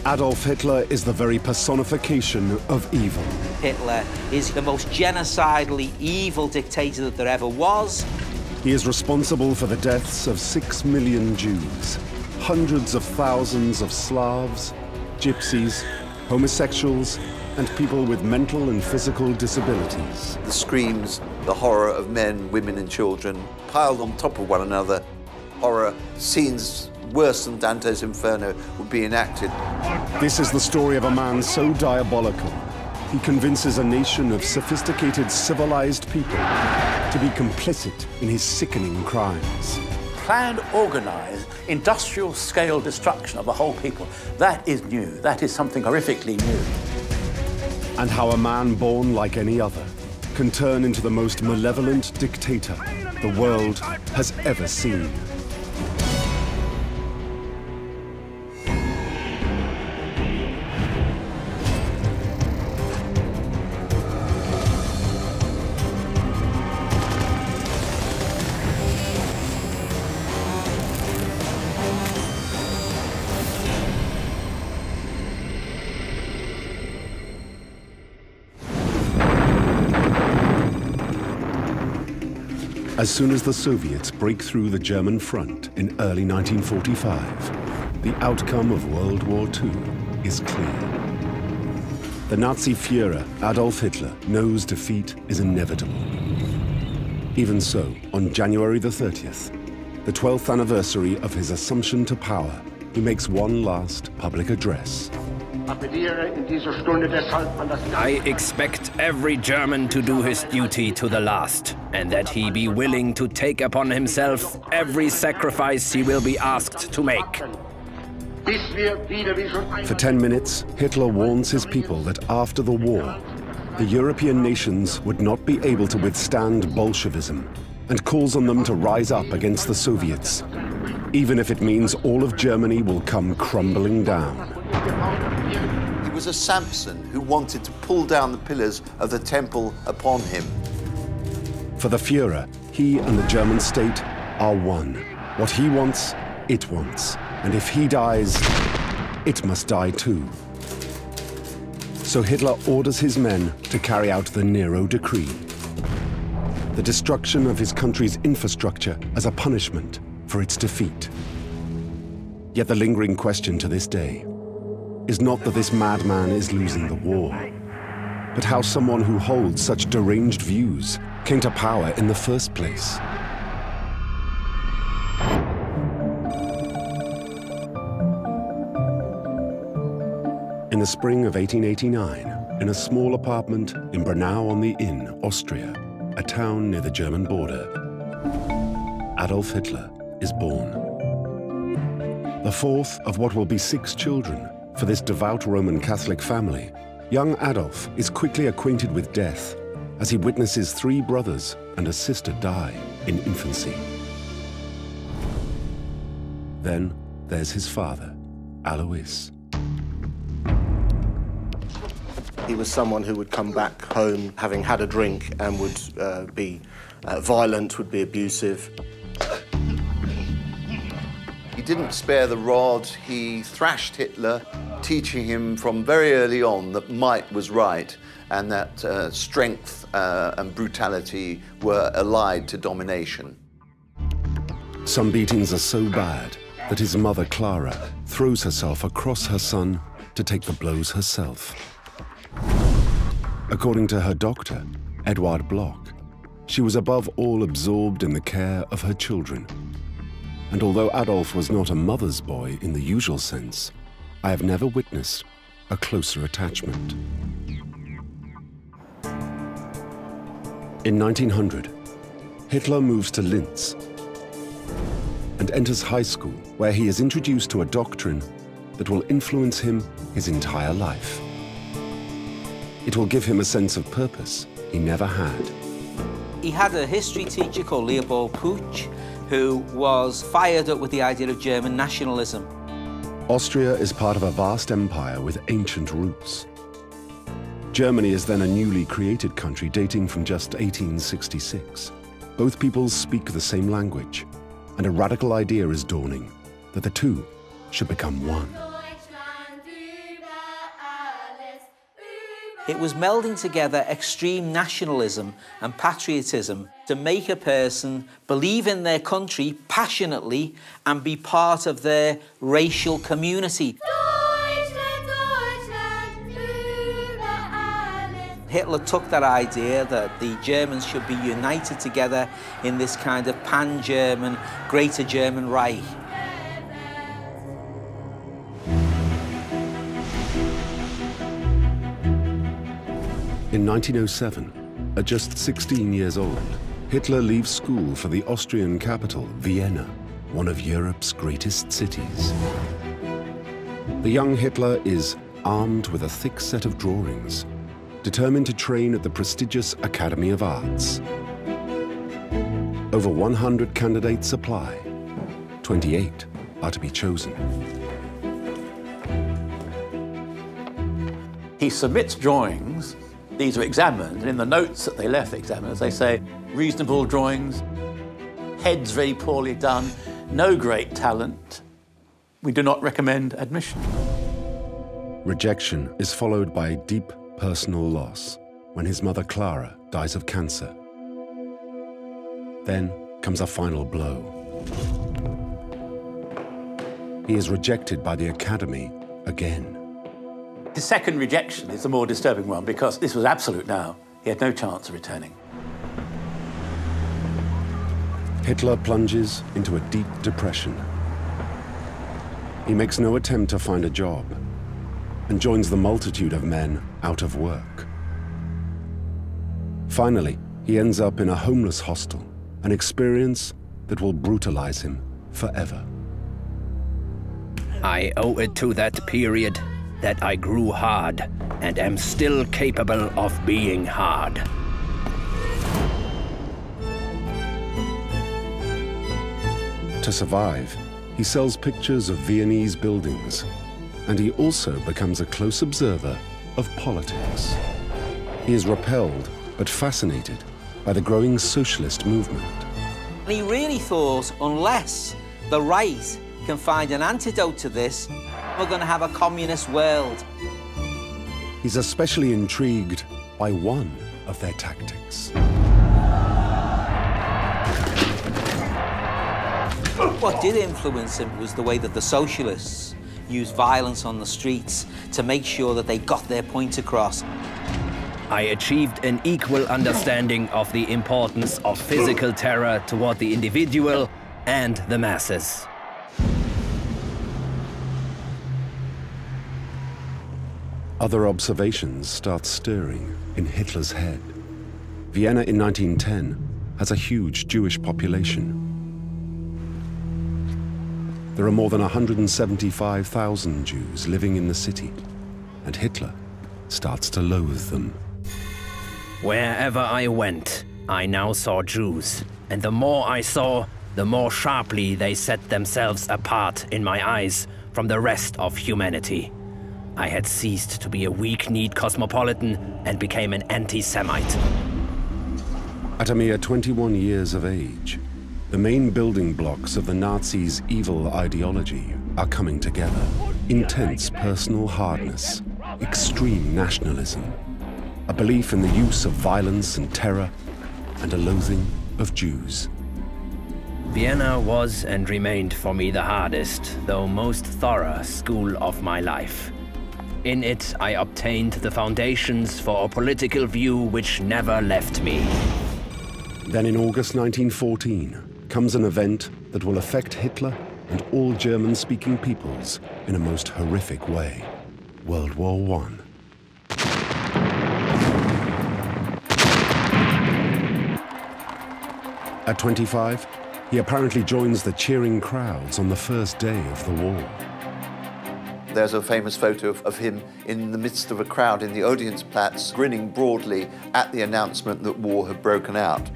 Adolf Hitler is the very personification of evil. Hitler is the most genocidally evil dictator that there ever was. He is responsible for the deaths of 6 million Jews, hundreds of thousands of Slavs, gypsies, homosexuals, and people with mental and physical disabilities. The screams, the horror of men, women and children piled on top of one another. Horror scenes worse than Dante's Inferno would be enacted. This is the story of a man so diabolical, he convinces a nation of sophisticated, civilized people to be complicit in his sickening crimes. Planned, organized, industrial-scale destruction of a whole people. That is new. That is something horrifically new. And how a man born like any other can turn into the most malevolent dictator the world has ever seen. As soon as the Soviets break through the German front in early 1945, the outcome of World War II is clear. The Nazi Führer, Adolf Hitler, knows defeat is inevitable. Even so, on January the 30th, the 12th anniversary of his assumption to power, he makes one last public address. I expect every German to do his duty to the last, and that he be willing to take upon himself every sacrifice he will be asked to make. For 10 minutes, Hitler warns his people that after the war, the European nations would not be able to withstand Bolshevism, and calls on them to rise up against the Soviets, even if it means all of Germany will come crumbling down. He was a Samson who wanted to pull down the pillars of the temple upon him. For the Führer, he and the German state are one. What he wants, it wants. And if he dies, it must die too. So Hitler orders his men to carry out the Nero Decree, the destruction of his country's infrastructure as a punishment for its defeat. Yet the lingering question to this day is not that this madman is losing the war, but how someone who holds such deranged views came to power in the first place. In the spring of 1889, in a small apartment in Braunau-on-the-Inn, Austria, a town near the German border, Adolf Hitler is born. The fourth of what will be 6 children for this devout Roman Catholic family, young Adolf is quickly acquainted with death as he witnesses 3 brothers and a sister die in infancy. Then there's his father, Alois. He was someone who would come back home having had a drink and would be violent, would be abusive. He didn't spare the rod. He thrashed Hitler, teaching him from very early on that might was right and that strength and brutality were allied to domination. Some beatings are so bad that his mother, Clara, throws herself across her son to take the blows herself. According to her doctor, Eduard Bloch, she was above all absorbed in the care of her children. And although Adolf was not a mother's boy in the usual sense, I have never witnessed a closer attachment. In 1900, Hitler moves to Linz and enters high school, where he is introduced to a doctrine that will influence him his entire life. It will give him a sense of purpose he never had. He had a history teacher called Leopold Puch, who was fired up with the idea of German nationalism. Austria is part of a vast empire with ancient roots. Germany is then a newly created country dating from just 1866. Both peoples speak the same language, and a radical idea is dawning that the two should become one. It was melding together extreme nationalism and patriotism to make a person believe in their country passionately and be part of their racial community. Hitler took that idea that the Germans should be united together in this kind of pan-German, Greater German Reich. In 1907, at just 16 years old, Hitler leaves school for the Austrian capital, Vienna, one of Europe's greatest cities. The young Hitler is armed with a thick set of drawings, determined to train at the prestigious Academy of Arts. Over 100 candidates apply. 28 are to be chosen. He submits drawings. These are examined, and in the notes that they left the examiners, they say, reasonable drawings, heads very poorly done, no great talent. We do not recommend admission. Rejection is followed by deep personal loss when his mother Clara dies of cancer. Then comes a final blow. He is rejected by the Academy again. His second rejection is the more disturbing one because this was absolute now. He had no chance of returning. Hitler plunges into a deep depression. He makes no attempt to find a job and joins the multitude of men out of work. Finally, he ends up in a homeless hostel, an experience that will brutalize him forever. I owe it to that period that I grew hard and am still capable of being hard. To survive, he sells pictures of Viennese buildings, and he also becomes a close observer of politics. He is repelled but fascinated by the growing socialist movement. And he really thought, unless the right can find an antidote to this, we're going to have a communist world. He's especially intrigued by one of their tactics. What did influence him was the way that the socialists used violence on the streets to make sure that they got their point across. I achieved an equal understanding of the importance of physical terror toward the individual and the masses. Other observations start stirring in Hitler's head. Vienna in 1910 has a huge Jewish population. There are more than 175,000 Jews living in the city, and Hitler starts to loathe them. Wherever I went, I now saw Jews, and the more I saw, the more sharply they set themselves apart in my eyes from the rest of humanity. I had ceased to be a weak-kneed cosmopolitan and became an anti-Semite. At a mere 21 years of age, the main building blocks of the Nazis' evil ideology are coming together. Intense personal hardness, extreme nationalism, a belief in the use of violence and terror, and a loathing of Jews. Vienna was and remained for me the hardest, though most thorough school of my life. In it, I obtained the foundations for a political view which never left me. Then in August 1914 comes an event that will affect Hitler and all German-speaking peoples in a most horrific way: World War I. At 25, he apparently joins the cheering crowds on the first day of the war. There's a famous photo of him in the midst of a crowd in the Odeonsplatz, grinning broadly at the announcement that war had broken out.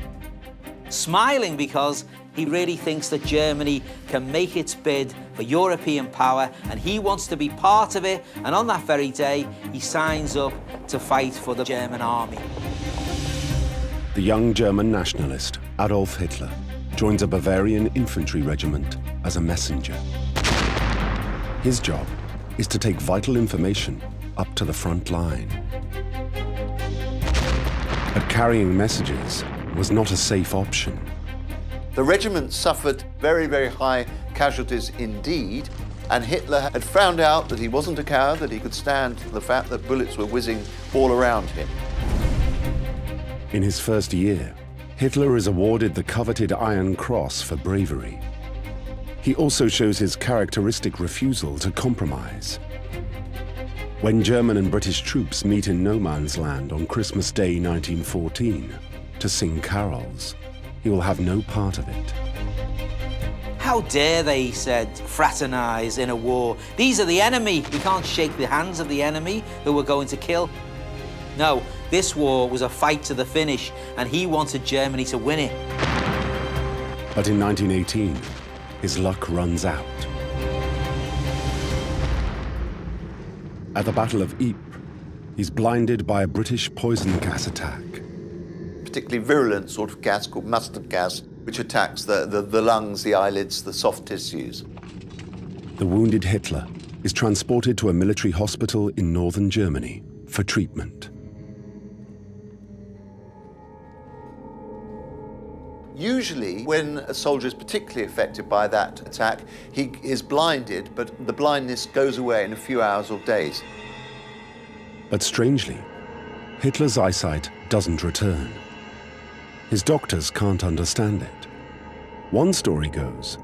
Smiling because he really thinks that Germany can make its bid for European power, and he wants to be part of it, and on that very day, he signs up to fight for the German army. The young German nationalist, Adolf Hitler, joins a Bavarian infantry regiment as a messenger. His job is to take vital information up to the front line. But carrying messages was not a safe option. The regiment suffered very, very high casualties indeed, and Hitler had found out that he wasn't a coward, that he could stand the fact that bullets were whizzing all around him. In his first year, Hitler is awarded the coveted Iron Cross for bravery. He also shows his characteristic refusal to compromise. When German and British troops meet in no man's land on Christmas Day 1914 to sing carols, he will have no part of it. How dare they, he said, fraternize in a war? These are the enemy. We can't shake the hands of the enemy who we're going to kill. No, this war was a fight to the finish, and he wanted Germany to win it. But in 1918, his luck runs out. At the Battle of Ypres, he's blinded by a British poison gas attack. Particularly virulent sort of gas called mustard gas, which attacks the lungs, the eyelids, the soft tissues. The wounded Hitler is transported to a military hospital in northern Germany for treatment. Usually, when a soldier is particularly affected by that attack, he is blinded, but the blindness goes away in a few hours or days. But strangely, Hitler's eyesight doesn't return. His doctors can't understand it. One story goes,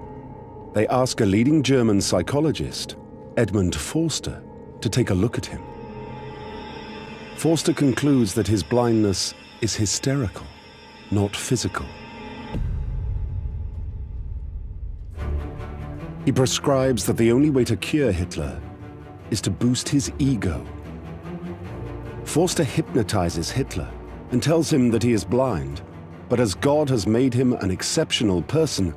they ask a leading German psychologist, Edmund Forster, to take a look at him. Forster concludes that his blindness is hysterical, not physical. He prescribes that the only way to cure Hitler is to boost his ego. Forster hypnotizes Hitler and tells him that he is blind, but as God has made him an exceptional person,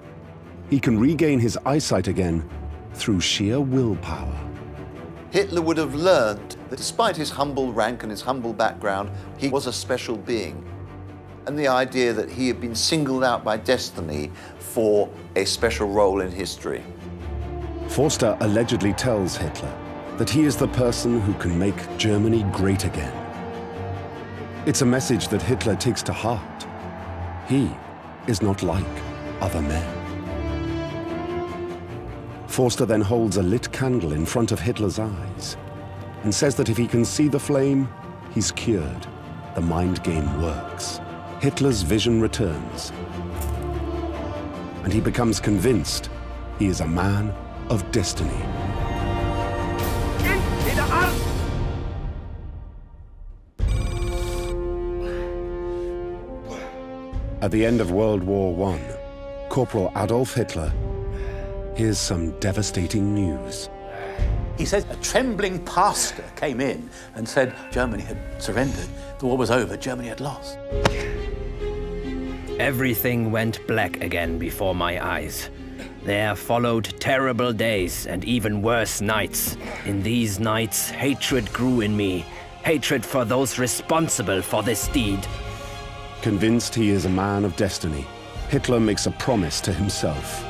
he can regain his eyesight again through sheer willpower. Hitler would have learned that despite his humble rank and his humble background, he was a special being. And the idea that he had been singled out by destiny for a special role in history. Forster allegedly tells Hitler that he is the person who can make Germany great again. It's a message that Hitler takes to heart. He is not like other men. Forster then holds a lit candle in front of Hitler's eyes and says that if he can see the flame, he's cured. The mind game works. Hitler's vision returns, and he becomes convinced he is a man of destiny. At the end of World War I, Corporal Adolf Hitler hears some devastating news. He says a trembling pastor came in and said Germany had surrendered, the war was over, Germany had lost. Everything went black again before my eyes. There followed terrible days and even worse nights. In these nights, hatred grew in me, hatred for those responsible for this deed. Convinced he is a man of destiny, Hitler makes a promise to himself.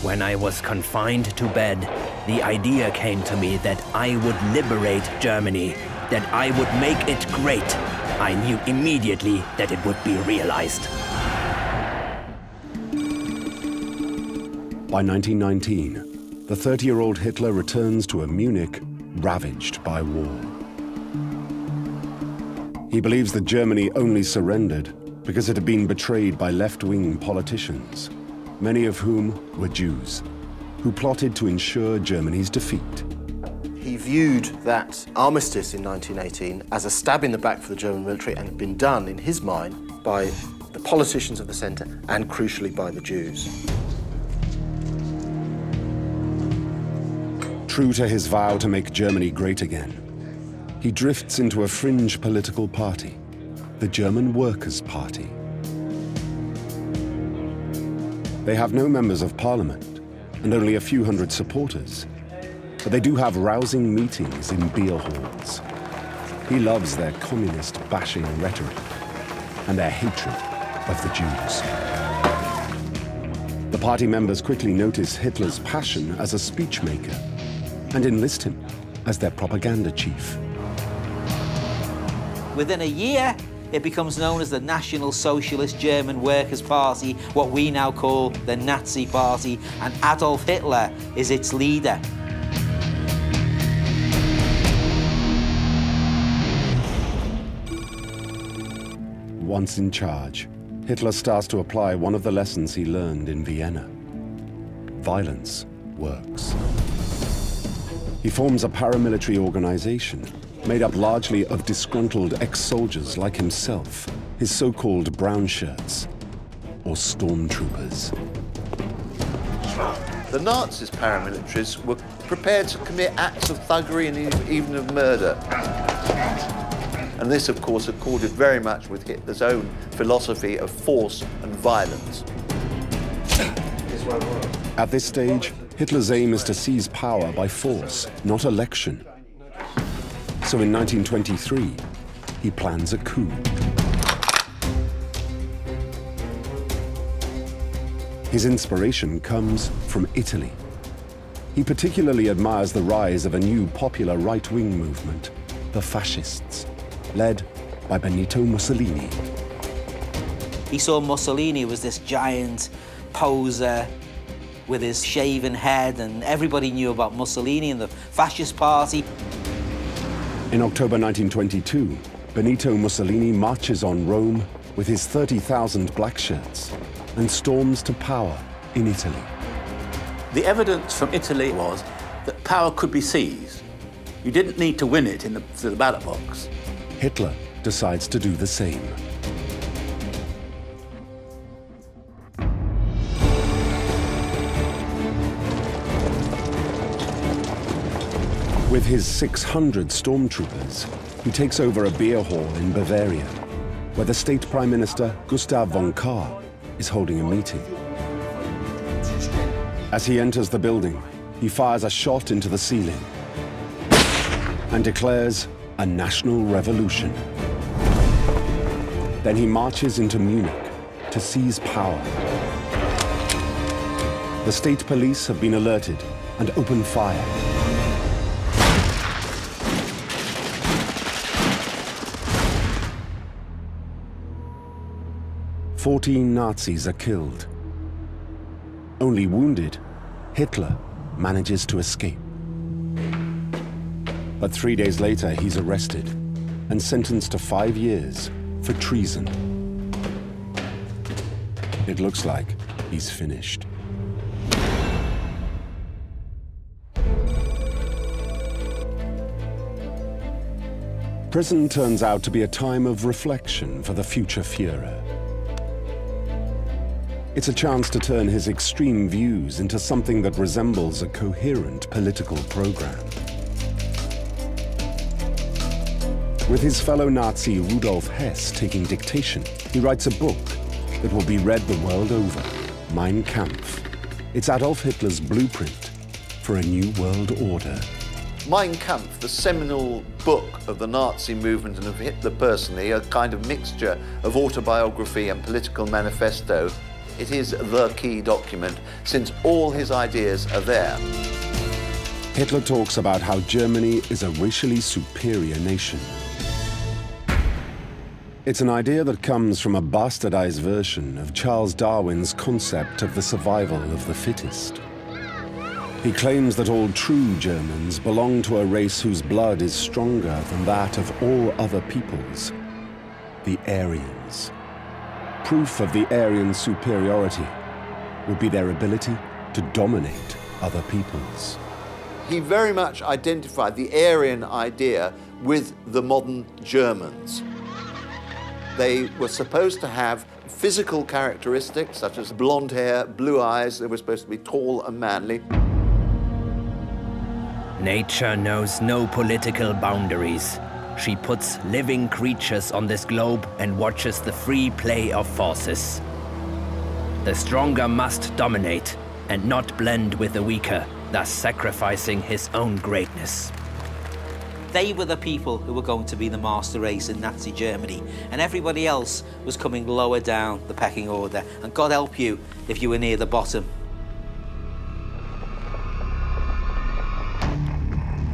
When I was confined to bed, the idea came to me that I would liberate Germany, that I would make it great. I knew immediately that it would be realized. By 1919, the 30-year-old Hitler returns to a Munich ravaged by war. He believes that Germany only surrendered because it had been betrayed by left-wing politicians, many of whom were Jews, who plotted to ensure Germany's defeat. He viewed that armistice in 1918 as a stab in the back for the German military and had been done, in his mind, by the politicians of the centre and, crucially, by the Jews. True to his vow to make Germany great again, he drifts into a fringe political party, the German Workers' Party. They have no members of parliament and only a few hundred supporters, but they do have rousing meetings in beer halls. He loves their communist-bashing rhetoric and their hatred of the Jews. The party members quickly notice Hitler's passion as a speechmaker and enlist him as their propaganda chief. Within a year, it becomes known as the National Socialist German Workers' Party, what we now call the Nazi Party, and Adolf Hitler is its leader. Once in charge, Hitler starts to apply one of the lessons he learned in Vienna. Violence works. He forms a paramilitary organization made up largely of disgruntled ex-soldiers like himself, his so-called brown shirts, or stormtroopers. The Nazis' paramilitaries were prepared to commit acts of thuggery and even of murder. And this, of course, accorded very much with Hitler's own philosophy of force and violence. At this stage, Hitler's aim is to seize power by force, not election. So in 1923, he plans a coup. His inspiration comes from Italy. He particularly admires the rise of a new popular right-wing movement, the fascists, led by Benito Mussolini. He saw Mussolini was this giant poser with his shaven head, and everybody knew about Mussolini and the fascist party. In October 1922, Benito Mussolini marches on Rome with his 30,000 black shirts and storms to power in Italy. The evidence from Italy was that power could be seized. You didn't need to win it through the ballot box. Hitler decides to do the same. With his 600 stormtroopers, he takes over a beer hall in Bavaria, where the state prime minister Gustav von Kahr is holding a meeting. As he enters the building, he fires a shot into the ceiling and declares a national revolution. Then he marches into Munich to seize power. The state police have been alerted and open fire. "14 Nazis are killed. Only wounded, Hitler manages to escape. But 3 days later, he's arrested and sentenced to 5 years for treason. It looks like he's finished. Prison turns out to be a time of reflection for the future Führer. It's a chance to turn his extreme views into something that resembles a coherent political program. With his fellow Nazi Rudolf Hess taking dictation, he writes a book that will be read the world over, Mein Kampf. It's Adolf Hitler's blueprint for a new world order. Mein Kampf, the seminal book of the Nazi movement and of Hitler personally, a kind of mixture of autobiography and political manifesto. It is the key document, since all his ideas are there. Hitler talks about how Germany is a racially superior nation. It's an idea that comes from a bastardized version of Charles Darwin's concept of the survival of the fittest. He claims that all true Germans belong to a race whose blood is stronger than that of all other peoples, the Aryans. Proof of the Aryan superiority would be their ability to dominate other peoples. He very much identified the Aryan idea with the modern Germans. They were supposed to have physical characteristics such as blonde hair, blue eyes. They were supposed to be tall and manly. Nature knows no political boundaries. She puts living creatures on this globe and watches the free play of forces. The stronger must dominate and not blend with the weaker, thus sacrificing his own greatness. They were the people who were going to be the master race in Nazi Germany, and everybody else was coming lower down the pecking order. And God help you if you were near the bottom.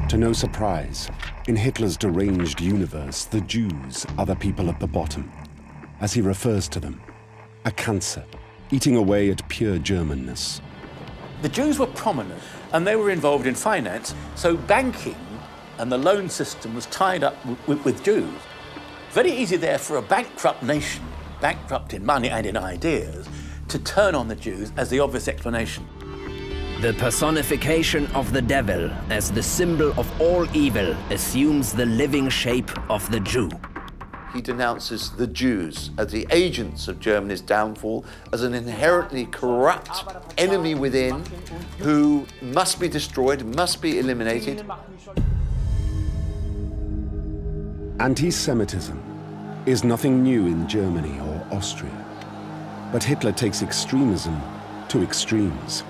To no surprise, in Hitler's deranged universe, the Jews are the people at the bottom, as he refers to them, a cancer, eating away at pure Germanness. The Jews were prominent, and they were involved in finance, so banking and the loan system was tied up with Jews. Very easy there for a bankrupt nation, bankrupt in money and in ideas, to turn on the Jews as the obvious explanation. The personification of the devil as the symbol of all evil assumes the living shape of the Jew. He denounces the Jews as the agents of Germany's downfall, as an inherently corrupt enemy within who must be destroyed, must be eliminated. Anti-Semitism is nothing new in Germany or Austria, but Hitler takes extremism to extremes.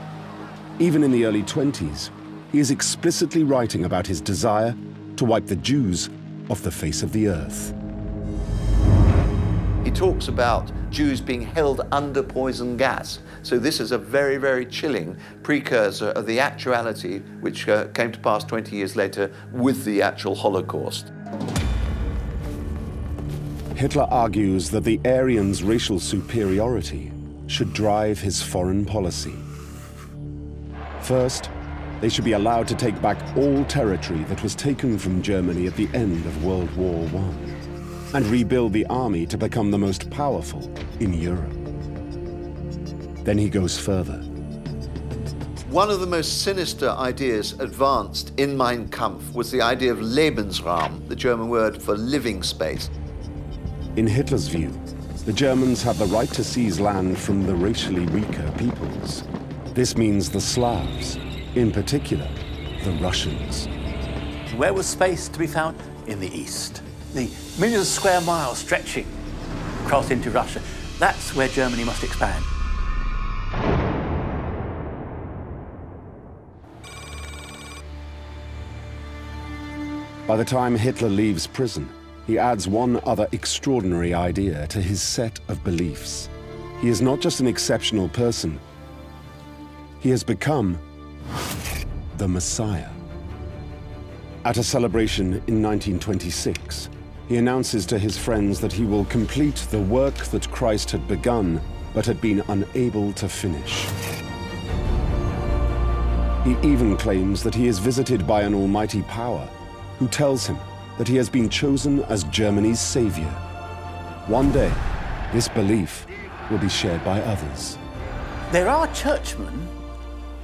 Even in the early 20s, he is explicitly writing about his desire to wipe the Jews off the face of the earth. He talks about Jews being held under poison gas. So this is a very, very chilling precursor of the actuality which came to pass 20 years later with the actual Holocaust. Hitler argues that the Aryans' racial superiority should drive his foreign policy. First, they should be allowed to take back all territory that was taken from Germany at the end of World War I, and rebuild the army to become the most powerful in Europe. Then he goes further. One of the most sinister ideas advanced in Mein Kampf was the idea of Lebensraum, the German word for living space. In Hitler's view, the Germans have the right to seize land from the racially weaker peoples. This means the Slavs, in particular, the Russians. Where was space to be found? In the east. The millions of square miles stretching across into Russia. That's where Germany must expand. By the time Hitler leaves prison, he adds one other extraordinary idea to his set of beliefs. He is not just an exceptional person. He has become the Messiah. At a celebration in 1926, he announces to his friends that he will complete the work that Christ had begun, but had been unable to finish. He even claims that he is visited by an almighty power, who tells him that he has been chosen as Germany's savior. One day, this belief will be shared by others. There are churchmen,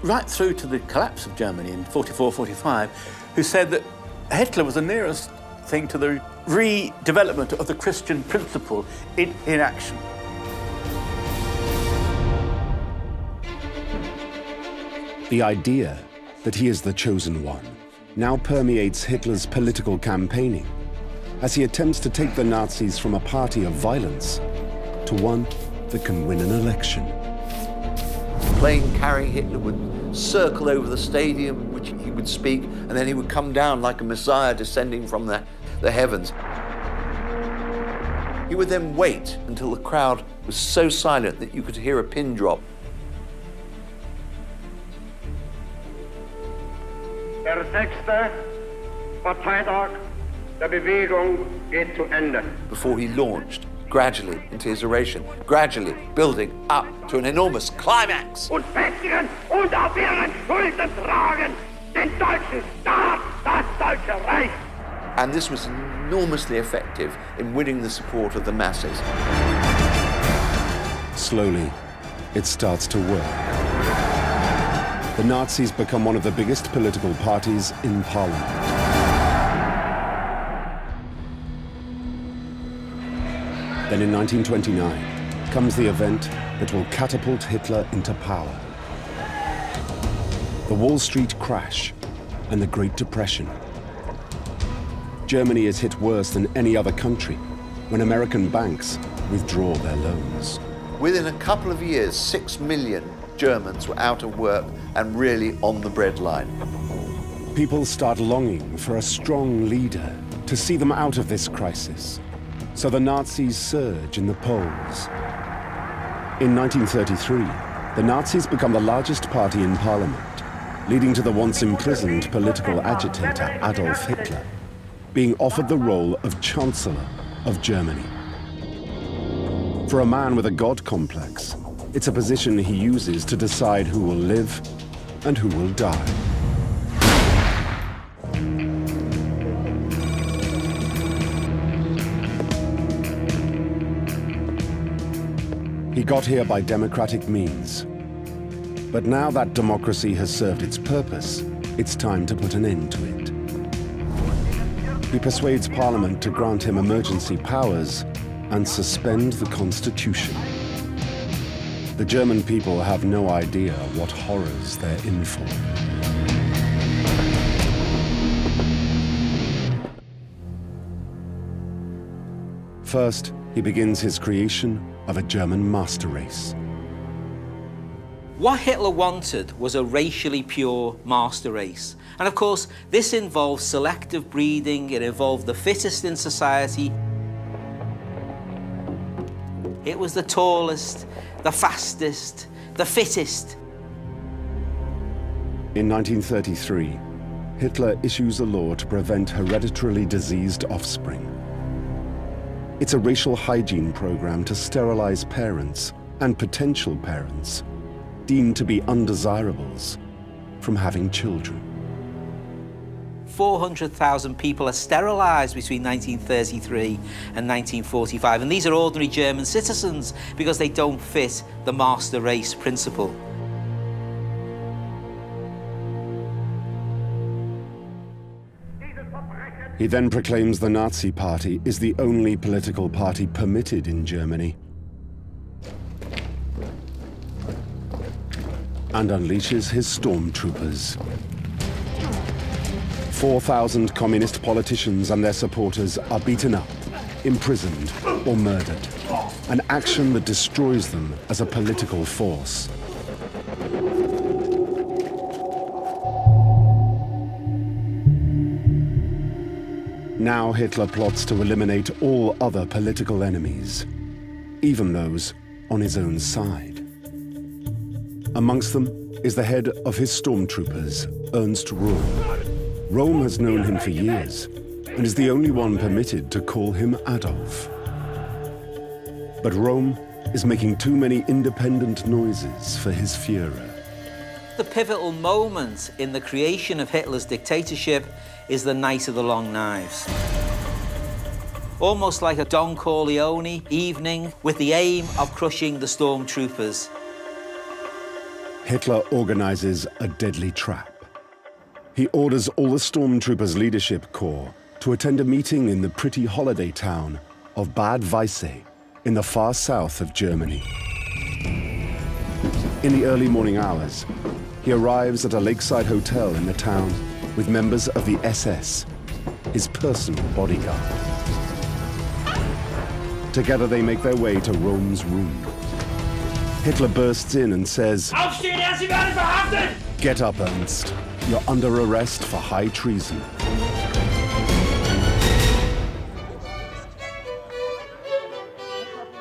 right through to the collapse of Germany in 44-45, who said that Hitler was the nearest thing to the redevelopment of the Christian principle in action. The idea that he is the chosen one now permeates Hitler's political campaigning as he attempts to take the Nazis from a party of violence to one that can win an election. Plane carrying Hitler would circle over the stadium, which he would speak, and then he would come down like a Messiah descending from the heavens. He would then wait until the crowd was so silent that you could hear a pin drop. Der 6. Parteitag der Bewegung geht zu Ende. Before he launched gradually into his oration, gradually building up to an enormous climax. Und festigen und auf ihren Schultern tragen den deutschen Staat, das Deutsche Reich. And this was enormously effective in winning the support of the masses. Slowly, it starts to work. The Nazis become one of the biggest political parties in Parliament. Then in 1929 comes the event that will catapult Hitler into power. The Wall Street crash and the Great Depression. Germany is hit worse than any other country when American banks withdraw their loans. Within a couple of years, 6 million Germans were out of work and really on the breadline. People start longing for a strong leader to see them out of this crisis. So the Nazis surge in the polls. In 1933, the Nazis become the largest party in parliament. leading to the once imprisoned political agitator Adolf Hitler being offered the role of Chancellor of Germany. For a man with a God complex, it's a position he uses to decide who will live and who will die. He got here by democratic means. But now that democracy has served its purpose, it's time to put an end to it. He persuades Parliament to grant him emergency powers and suspend the Constitution. The German people have no idea what horrors they're in for. First, he begins his creation of a German master race. What Hitler wanted was a racially pure master race. And of course, this involved selective breeding, it involved the fittest in society. It was the tallest, the fastest, the fittest. In 1933, Hitler issues a law to prevent hereditarily diseased offspring. It's a racial hygiene program to sterilize parents and potential parents deemed to be undesirables from having children. 400,000 people are sterilized between 1933 and 1945, and these are ordinary German citizens because they don't fit the master race principle. He then proclaims the Nazi Party is the only political party permitted in Germany and unleashes his stormtroopers. 4,000 communist politicians and their supporters are beaten up, imprisoned, or murdered, an action that destroys them as a political force. Now Hitler plots to eliminate all other political enemies, even those on his own side. Amongst them is the head of his stormtroopers, Ernst Röhm. Röhm has known him for years and is the only one permitted to call him Adolf. But Röhm is making too many independent noises for his Führer. The pivotal moment in the creation of Hitler's dictatorship is the Night of the Long Knives. Almost like a Don Corleone evening with the aim of crushing the stormtroopers. Hitler organizes a deadly trap. He orders all the stormtroopers' leadership corps to attend a meeting in the pretty holiday town of Bad Weisse in the far south of Germany. In the early morning hours, he arrives at a lakeside hotel in the town with members of the SS, his personal bodyguard. Together they make their way to Röhm's room. Hitler bursts in and says, Aufstehen, Sie werden verhaftet! "Get up, Ernst. You're under arrest for high treason."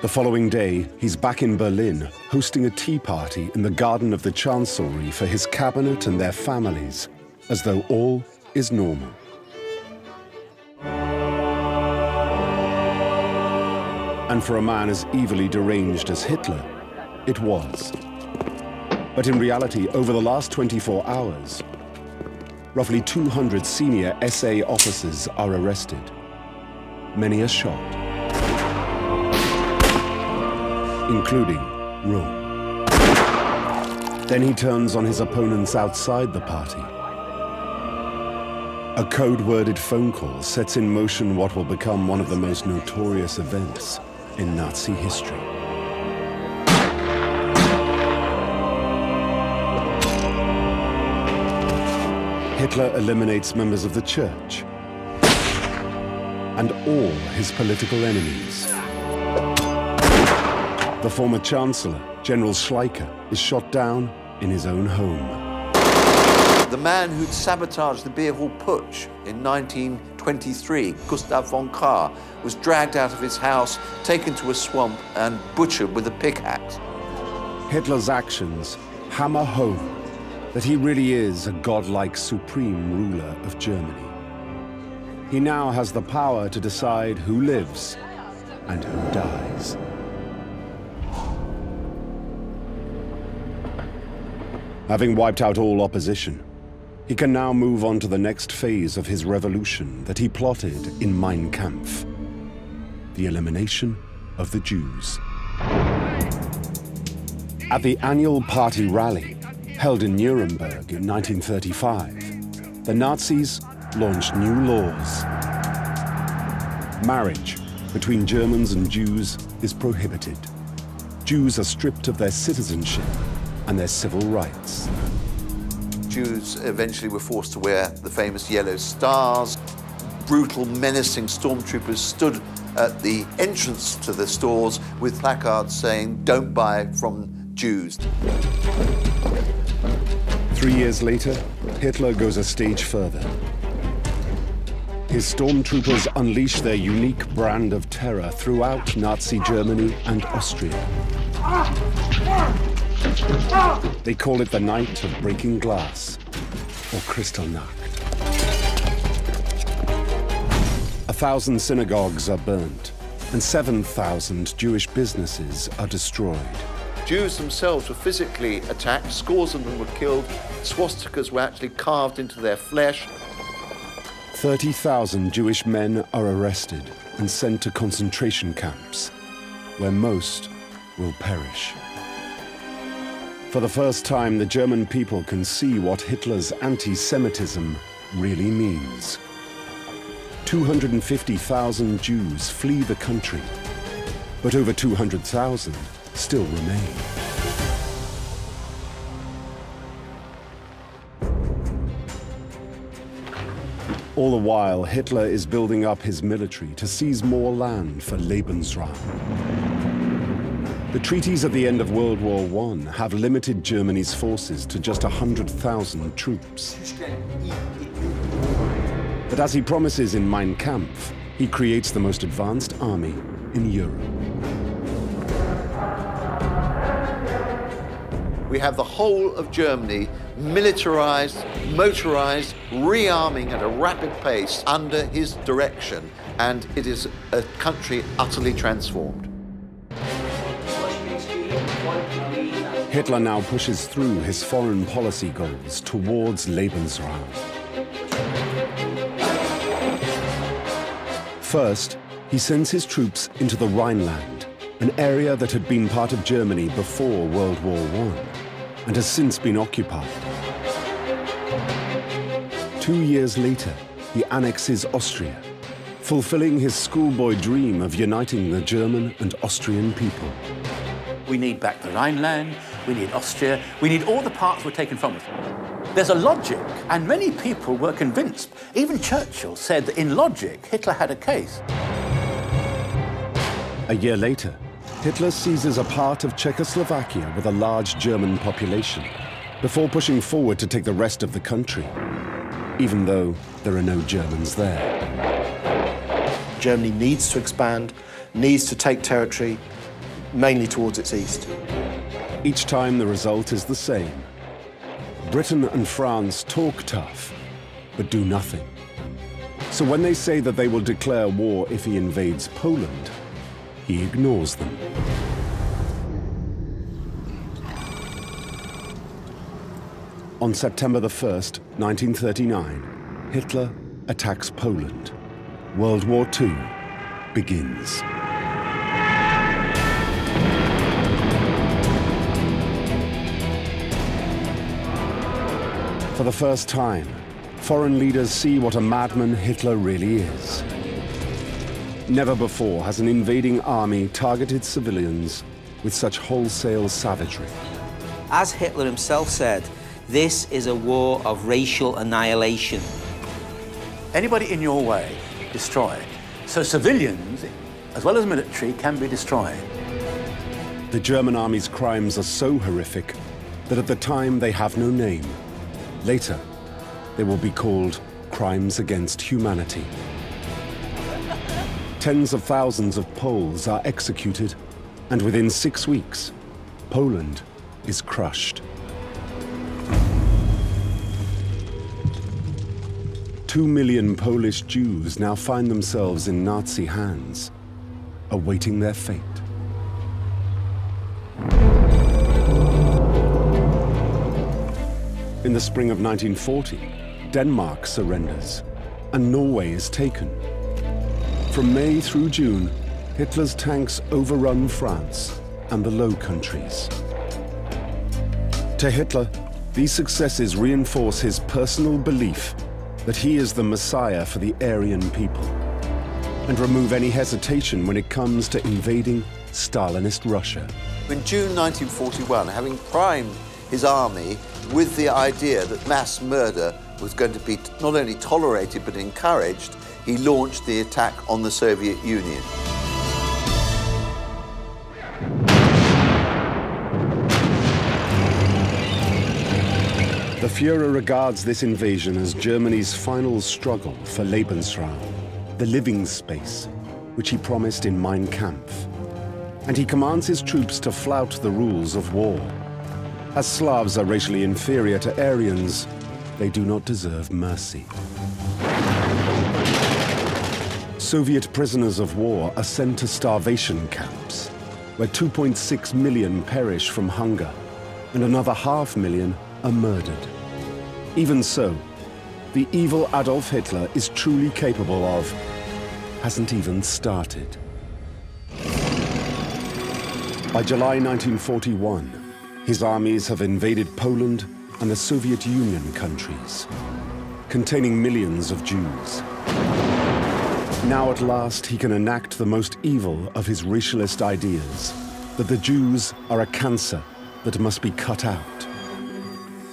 The following day, he's back in Berlin, hosting a tea party in the garden of the Chancellery for his cabinet and their families, as though all is normal. And for a man as evilly deranged as Hitler, it was. But in reality, over the last 24 hours, roughly 200 senior SA officers are arrested. Many are shot, including Röhm. Then he turns on his opponents outside the party. A code-worded phone call sets in motion what will become one of the most notorious events in Nazi history. Hitler eliminates members of the church and all his political enemies. The former Chancellor, General Schleicher, is shot down in his own home. The man who'd sabotaged the beer hall putsch in 1923, Gustav von Kahr, was dragged out of his house, taken to a swamp and butchered with a pickaxe. Hitler's actions hammer home that he really is a godlike supreme ruler of Germany. He now has the power to decide who lives and who dies. Having wiped out all opposition, he can now move on to the next phase of his revolution that he plotted in Mein Kampf, the elimination of the Jews. At the annual party rally, held in Nuremberg in 1935, the Nazis launched new laws. Marriage between Germans and Jews is prohibited. Jews are stripped of their citizenship and their civil rights. Jews eventually were forced to wear the famous yellow stars. Brutal, menacing stormtroopers stood at the entrance to the stores with placards saying, "Don't buy from Jews." 3 years later, Hitler goes a stage further. His stormtroopers unleash their unique brand of terror throughout Nazi Germany and Austria. They call it the Night of Breaking Glass, or Kristallnacht. 1,000 synagogues are burnt, and 7,000 Jewish businesses are destroyed. Jews themselves were physically attacked, scores of them were killed, swastikas were actually carved into their flesh. 30,000 Jewish men are arrested and sent to concentration camps, where most will perish. For the first time, the German people can see what Hitler's anti-Semitism really means. 250,000 Jews flee the country, but over 200,000 still remain. All the while, Hitler is building up his military to seize more land for Lebensraum. The treaties at the end of World War I have limited Germany's forces to just 100,000 troops. But as he promises in Mein Kampf, he creates the most advanced army in Europe. We have the whole of Germany militarized, motorized, rearming at a rapid pace under his direction, and it is a country utterly transformed. Hitler now pushes through his foreign policy goals towards Lebensraum. First, he sends his troops into the Rhineland, an area that had been part of Germany before World War I and has since been occupied. 2 years later, he annexes Austria, fulfilling his schoolboy dream of uniting the German and Austrian people. We need back the Rhineland, we need Austria, we need all the parts were taken from us. There's a logic, and many people were convinced. Even Churchill said that in logic, Hitler had a case. A year later, Hitler seizes a part of Czechoslovakia with a large German population, before pushing forward to take the rest of the country, even though there are no Germans there. Germany needs to expand, needs to take territory, mainly towards its east. Each time the result is the same. Britain and France talk tough, but do nothing. So when they say that they will declare war if he invades Poland, he ignores them. On September the 1st, 1939, Hitler attacks Poland. World War II begins. For the first time, foreign leaders see what a madman Hitler really is. Never before has an invading army targeted civilians with such wholesale savagery. As Hitler himself said, this is a war of racial annihilation. Anybody in your way, destroy. So civilians, as well as military, can be destroyed. The German army's crimes are so horrific that at the time they have no name. Later, they will be called crimes against humanity. Tens of thousands of Poles are executed, and within 6 weeks, Poland is crushed. 2 million Polish Jews now find themselves in Nazi hands, awaiting their fate. In the spring of 1940, Denmark surrenders, and Norway is taken. From May through June, Hitler's tanks overrun France and the Low Countries. To Hitler, these successes reinforce his personal belief that he is the Messiah for the Aryan people, and remove any hesitation when it comes to invading Stalinist Russia. In June 1941, having primed his army with the idea that mass murder was going to be not only tolerated but encouraged, he launched the attack on the Soviet Union. The Führer regards this invasion as Germany's final struggle for Lebensraum, the living space, which he promised in Mein Kampf. And he commands his troops to flout the rules of war. As Slavs are racially inferior to Aryans, they do not deserve mercy. Soviet prisoners of war are sent to starvation camps, where 2.6 million perish from hunger, and another 500,000 are murdered. Even so, the evil Adolf Hitler is truly capable of, hasn't even started. By July 1941, his armies have invaded Poland and the Soviet Union countries, containing millions of Jews. Now at last he can enact the most evil of his racialist ideas, that the Jews are a cancer that must be cut out.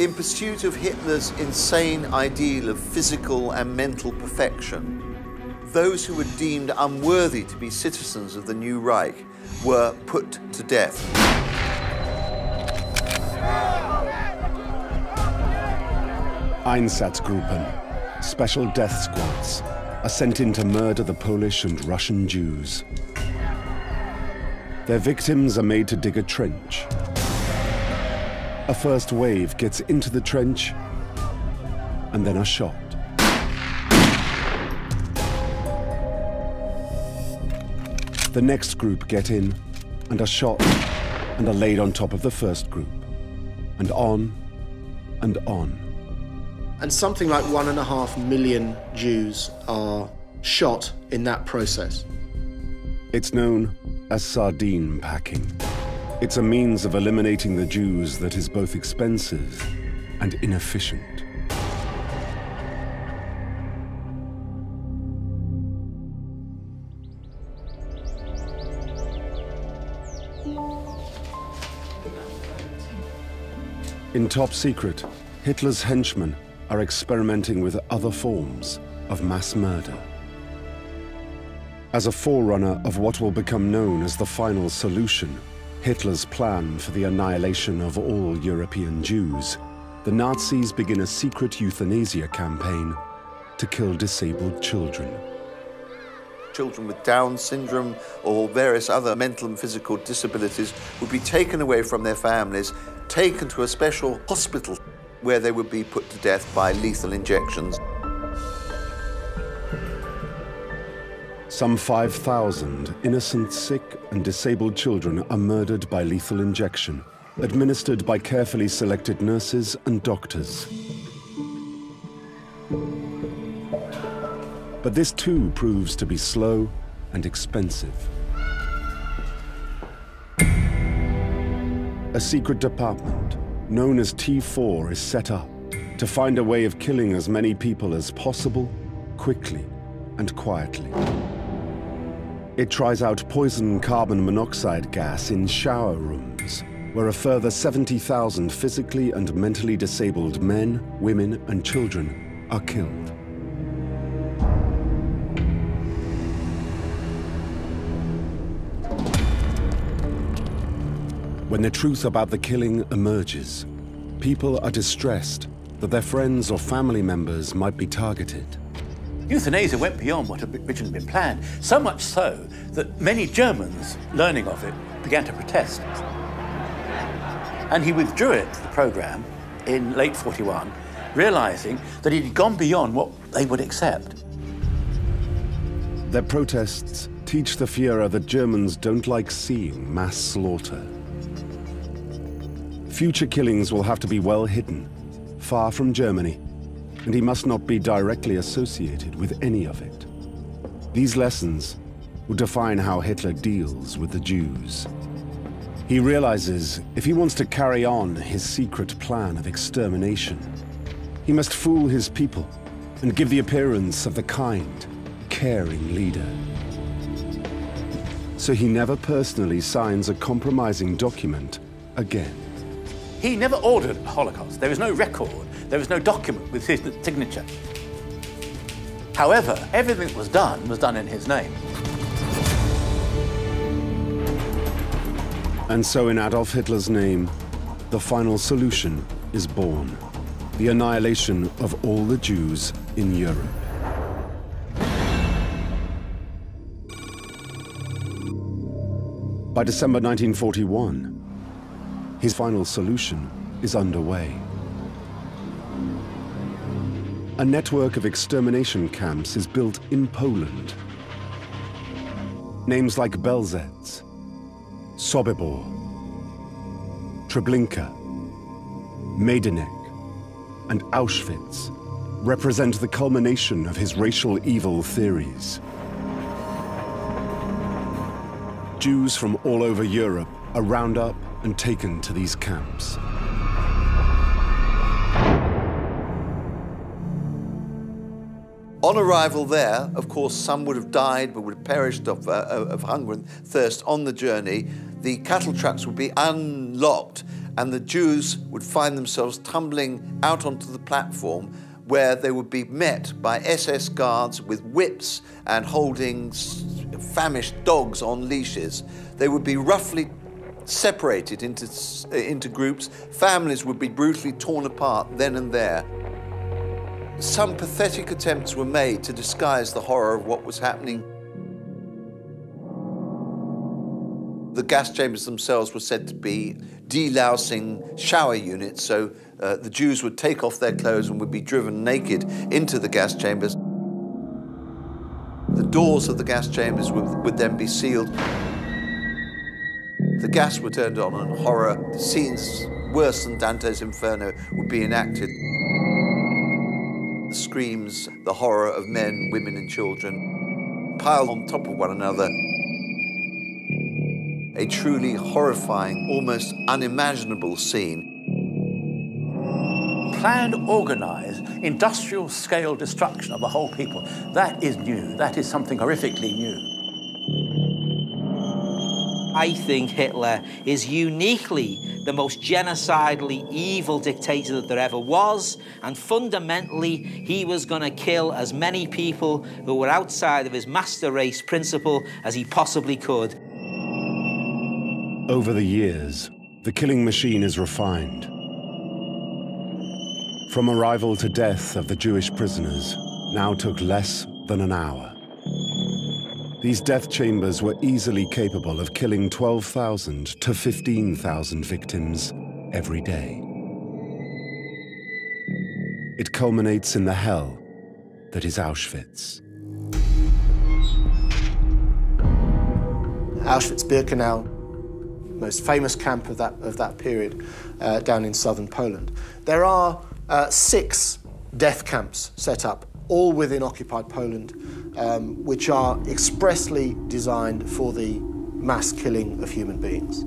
In pursuit of Hitler's insane ideal of physical and mental perfection, those who were deemed unworthy to be citizens of the new Reich were put to death. Einsatzgruppen, special death squads, are sent in to murder the Polish and Russian Jews. Their victims are made to dig a trench. A first wave gets into the trench and then are shot. The next group get in and are shot and are laid on top of the first group. And on and on. And something like 1.5 million Jews are shot in that process. It's known as sardine packing. It's a means of eliminating the Jews that is both expensive and inefficient. In top secret, Hitler's henchmen are experimenting with other forms of mass murder. As a forerunner of what will become known as the final solution, Hitler's plan for the annihilation of all European Jews, the Nazis begin a secret euthanasia campaign to kill disabled children. Children with Down syndrome or various other mental and physical disabilities would be taken away from their families, taken to a special hospital where they would be put to death by lethal injections. Some 5,000 innocent, sick and disabled children are murdered by lethal injection, administered by carefully selected nurses and doctors. But this too proves to be slow and expensive. A secret department, known as T4, is set up to find a way of killing as many people as possible, quickly and quietly. It tries out poison carbon monoxide gas in shower rooms, where a further 70,000 physically and mentally disabled men, women and children are killed. When the truth about the killing emerges, people are distressed that their friends or family members might be targeted. Euthanasia went beyond what had originally been planned, so much so that many Germans, learning of it, began to protest. And he withdrew it, the programme, in late 41, realising that he'd gone beyond what they would accept. Their protests teach the Führer that Germans don't like seeing mass slaughter. Future killings will have to be well hidden, far from Germany, and he must not be directly associated with any of it. These lessons will define how Hitler deals with the Jews. He realizes if he wants to carry on his secret plan of extermination, he must fool his people and give the appearance of the kind, caring leader. So he never personally signs a compromising document again. He never ordered a Holocaust. There is no record, there is no document with his signature. However, everything that was done in his name. And so in Adolf Hitler's name, the final solution is born: the annihilation of all the Jews in Europe. By December 1941, his final solution is underway. A network of extermination camps is built in Poland. Names like Belzec, Sobibor, Treblinka, Majdanek, and Auschwitz represent the culmination of his racial evil theories. Jews from all over Europe are rounded up and taken to these camps. On arrival there, of course, some would have died, but would have perished of hunger and thirst on the journey. The cattle trucks would be unlocked, and the Jews would find themselves tumbling out onto the platform, where they would be met by SS guards with whips and holding famished dogs on leashes. They would be roughly separated into groups. Families would be brutally torn apart then and there. Some pathetic attempts were made to disguise the horror of what was happening. The gas chambers themselves were said to be delousing shower units, so the Jews would take off their clothes and would be driven naked into the gas chambers. The doors of the gas chambers would then be sealed. The gas would turn on and horror, scenes worse than Dante's Inferno would be enacted. The screams, the horror of men, women and children piled on top of one another. A truly horrifying, almost unimaginable scene. Planned, organised, industrial-scale destruction of a whole people. That is new. That is something horrifically new. I think Hitler is uniquely the most genocidally evil dictator that there ever was, and fundamentally, he was going to kill as many people who were outside of his master race principle as he possibly could. Over the years, the killing machine is refined. From arrival to death of the Jewish prisoners now took less than an hour. These death chambers were easily capable of killing 12,000 to 15,000 victims every day. It culminates in the hell that is Auschwitz. Auschwitz-Birkenau, most famous camp of that period, down in southern Poland. There are 6 death camps set up, all within occupied Poland, which are expressly designed for the mass killing of human beings.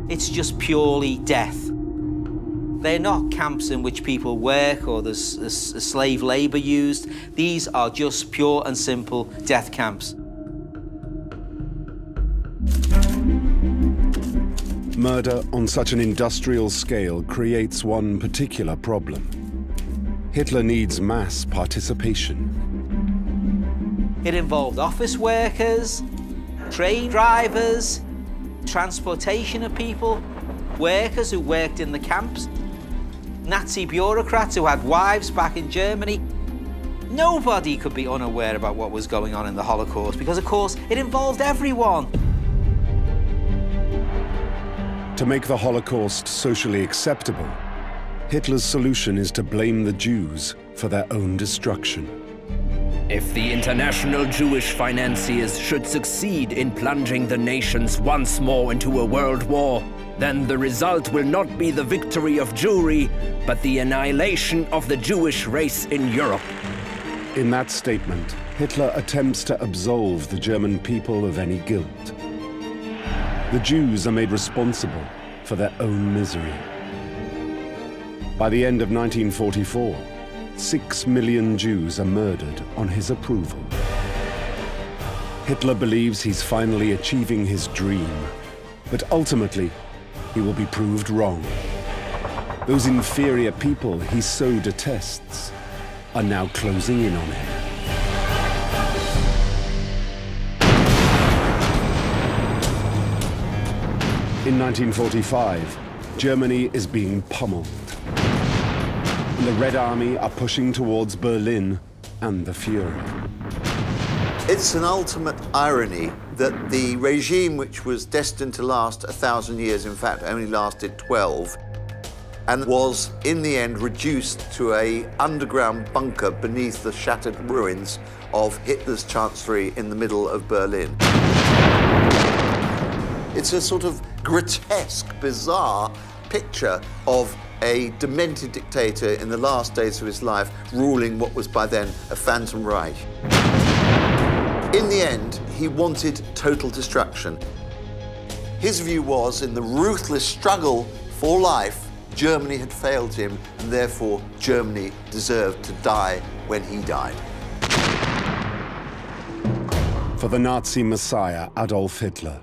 It's just purely death. They're not camps in which people work or there's slave labour used. These are just pure and simple death camps. Murder on such an industrial scale creates one particular problem. Hitler needs mass participation. It involved office workers, train drivers, transportation of people, workers who worked in the camps, Nazi bureaucrats who had wives back in Germany. Nobody could be unaware about what was going on in the Holocaust because, of course, it involved everyone. To make the Holocaust socially acceptable, Hitler's solution is to blame the Jews for their own destruction. If the international Jewish financiers should succeed in plunging the nations once more into a world war, then the result will not be the victory of Jewry, but the annihilation of the Jewish race in Europe. In that statement, Hitler attempts to absolve the German people of any guilt. The Jews are made responsible for their own misery. By the end of 1944, 6 million Jews are murdered on his approval. Hitler believes he's finally achieving his dream, but ultimately, he will be proved wrong. Those inferior people he so detests are now closing in on him. In 1945, Germany is being pummeled. And the Red Army are pushing towards Berlin and the Führer. It's an ultimate irony that the regime, which was destined to last 1,000 years, in fact only lasted 12, and was in the end reduced to an underground bunker beneath the shattered ruins of Hitler's chancellery in the middle of Berlin. It's a sort of grotesque, bizarre picture of a demented dictator in the last days of his life ruling what was by then a phantom Reich. In the end, he wanted total destruction. His view was, in the ruthless struggle for life, Germany had failed him, and therefore Germany deserved to die when he died. For the Nazi messiah, Adolf Hitler,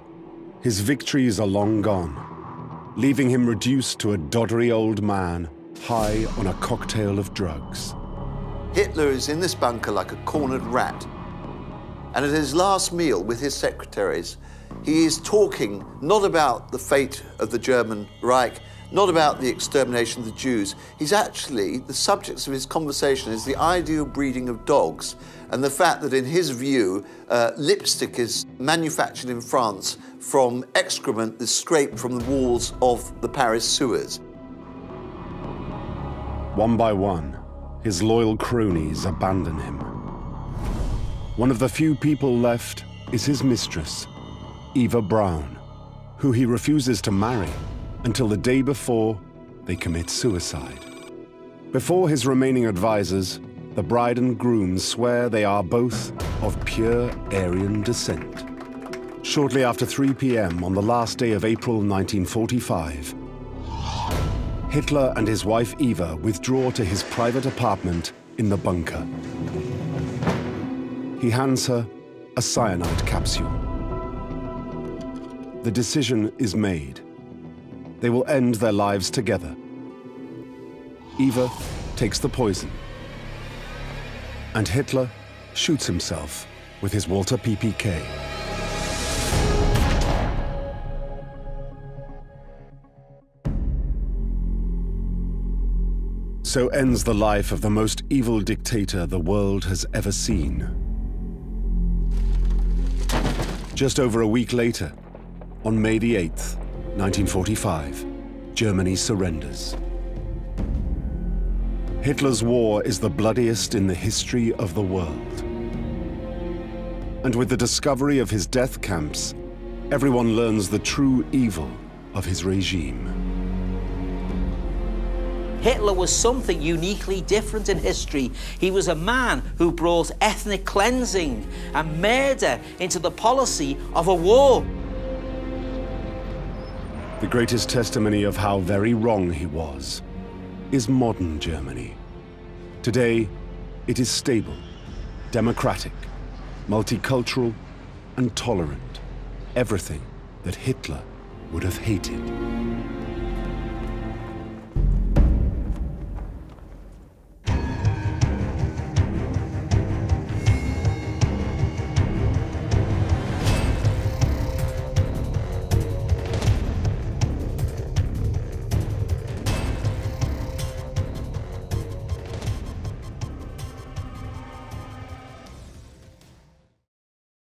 his victories are long gone, leaving him reduced to a doddery old man, high on a cocktail of drugs. Hitler is in this bunker like a cornered rat. And at his last meal with his secretaries, he is talking not about the fate of the German Reich, not about the extermination of the Jews. He's actually, the subjects of his conversation is the ideal breeding of dogs and the fact that in his view, lipstick is manufactured in France from excrement that's scraped from the walls of the Paris sewers. One by one, his loyal cronies abandon him. One of the few people left is his mistress, Eva Braun, who he refuses to marry until the day before they commit suicide. Before his remaining advisors, the bride and groom swear they are both of pure Aryan descent. Shortly after 3 p.m. on the last day of April 1945, Hitler and his wife Eva withdraw to his private apartment in the bunker. He hands her a cyanide capsule. The decision is made. They will end their lives together. Eva takes the poison, and Hitler shoots himself with his Walter PPK. So ends the life of the most evil dictator the world has ever seen. Just over a week later, on May the 8th, 1945, Germany surrenders. Hitler's war is the bloodiest in the history of the world. And with the discovery of his death camps, everyone learns the true evil of his regime. Hitler was something uniquely different in history. He was a man who brought ethnic cleansing and murder into the policy of a war. The greatest testimony of how very wrong he was is modern Germany. Today, it is stable, democratic, multicultural, and tolerant. Everything that Hitler would have hated.